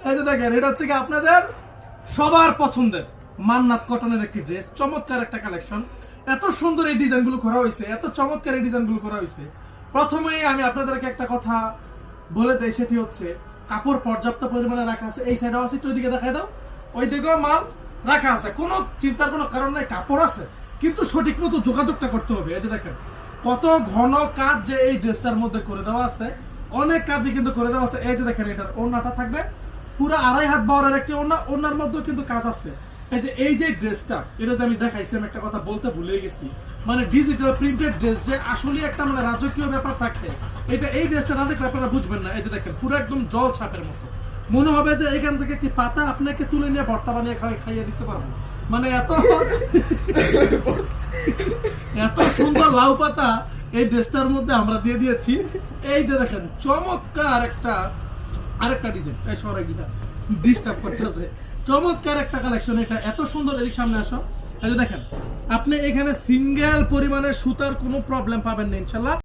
এই যে দেখেন এটা হচ্ছে কি আপনাদের সবার পছন্দের মান্নাত কটনের একটি ড্রেস, চমৎকার একটা কালেকশন। এত সুন্দর এই ডিজাইনগুলো করা হয়েছে, এত চমৎকার এই ডিজাইনগুলো করা হয়েছে। প্রথমেই আমি আপনাদেরকে একটা কথা বলে দেই, সেটি হচ্ছে কাপড় পর্যাপ্ত পরিমাণে রাখা আছে। এই সাইডেও আছে, একটু ওইদিকে দেখাই দাও, ওই দিকেও মাল রাখা আছে, কোনো চিন্তার কোনো কারণ নাই। কাপড় আছে, কিন্তু সঠিক মতো যোগাযোগটা করতে হবে। এই যে দেখেন কত ঘন কাজ যে এই ড্রেসটার মধ্যে করে দেওয়া আছে, অনেক কাজে কিন্তু করে দেওয়া আছে। এই যে দেখেন এটার ওড়নাটা থাকবে পুরো 2.5 হাত বহরের একটি ওড়না, ওড়নার মধ্যেও কিন্তু কাজ আছে। এই যে ড্রেসটা, এটা যে আমি দেখাইছি, আমি একটা কথা বলতে ভুলে গেছি, মানে ডিজিটাল প্রিন্টেড ড্রেস যে আসলে একটা মানে রাজকীয় ব্যাপার থাকে, এটা এই ড্রেসটা না দেখলে আপনারা বুঝবেন না। এই যে দেখেন পুরো একদম জল ছাপের মতো, মনে হবে যে এখান থেকে একটি পাতা আপনাকে তুলে নিয়ে ভর্তা বানিয়ে খাইয়ে দিতে পারবো। মানে এত এত সুন্দর লাউ পাতা এই ড্রেসটার মধ্যে আমরা দিয়ে দিয়েছি। এই যে দেখেন চমৎকার একটা আরেকটা ডিজাইন, এই সরাইটা ডিস্টার্ব করতেছে, চমৎকার একটা কালেকশন। এটা এত সুন্দর, এদিক সামনে আসো। এই যে দেখেন আপনি এখানে সিঙ্গেল পরিমাণের সুতার কোনো প্রবলেম পাবেন না ইনশাল্লাহ।